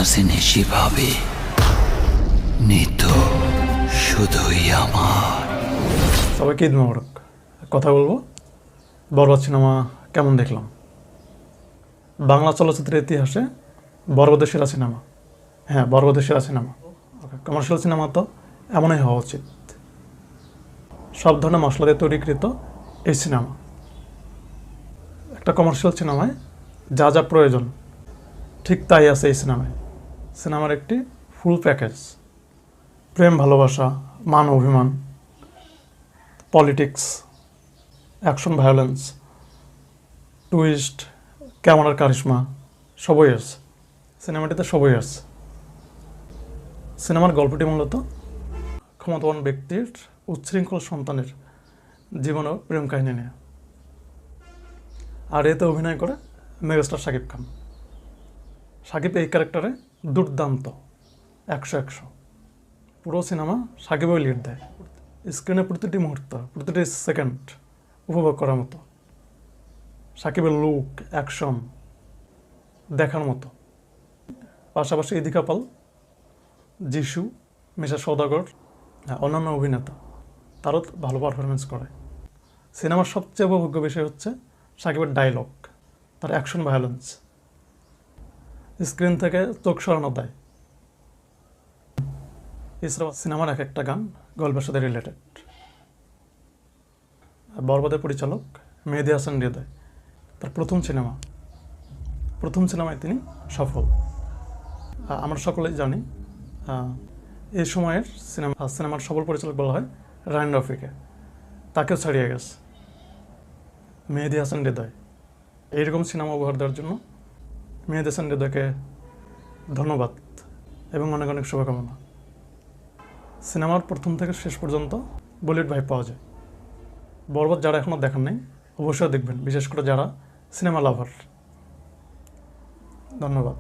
কাছে নিশি ভাবে নিত শুধুই আমার। সবাইকে ঈদ মোবারক। কথা বলবো বরবাদ সিনেমা কেমন দেখলাম। বাংলা চলচ্চিত্রের ইতিহাসে বরবাদের সেরা সিনেমা। হ্যাঁ, বরবাদের সেরা সিনেমা। কমার্শিয়াল সিনেমা তো এমনই হওয়া উচিত। সব ধরনের মশলা দিয়ে তৈরিকৃত এই সিনেমা। একটা কমার্শিয়াল সিনেমায় যা যা প্রয়োজন ঠিক তাই আছে এই সিনেমায়। সিনেমার একটি ফুল প্যাকেজ। প্রেম, ভালোবাসা, মান অভিমান, পলিটিক্স, অ্যাকশন, ভায়োলেন্স, টুইস্ট, ক্যামেরার কারিশমা সবই আছে সিনেমাটিতে, সবই আছে। সিনেমার গল্পটি মূলত ক্ষমতাবান ব্যক্তির উচ্ছৃঙ্খল সন্তানের জীবন ও প্রেম কাহিনী নিয়ে। আর এতে অভিনয় করে মেগাস্টার শাকিব খান। শাকিব এই ক্যারেক্টারে দুর্দান্ত, 100-100। পুরো সিনেমা শাকিবই লিড দেয়। স্ক্রিনে প্রতিটি মুহূর্ত, প্রতিটি সেকেন্ড উপভোগ করার মতো। শাকিবের লুক, অ্যাকশন দেখার মতো। পাশাপাশি ইদিকা পাল, যিশু, মিশা সওদাগর, অন্যান্য অভিনেতা তারও ভালো পারফরমেন্স করে। সিনেমার সবচেয়ে উপভোগ্য বিষয় হচ্ছে শাকিবের ডায়লগ, তার অ্যাকশন, ভায়োলেন্স স্ক্রিন থেকে চোখ সরানো দেয়। এছাড়াও সিনেমার এক একটা গান গল্পের সাথে রিলেটেড। বরবাদের পরিচালক মেহেদী হাসান হৃদয়, তার প্রথম সিনেমায় তিনি সফল। আমরা সকলেই জানি এই সময়ের সিনেমার সফল পরিচালক বলা হয় রায়হান রাফিকে। তাকেও ছাড়িয়ে গেছে মেহেদী হাসান হৃদয়। এইরকম সিনেমা উপহার দেওয়ার জন্য মেহেদী হাসান হৃদয়কে ধন্যবাদ এবং অনেক অনেক শুভকামনা। সিনেমার প্রথম থেকে শেষ পর্যন্ত বলিউড ভাইব পাওয়া যায়। বরবাদ যারা এখনও দেখেন নাই অবশ্যই দেখবেন, বিশেষ করে যারা সিনেমা লাভার। ধন্যবাদ।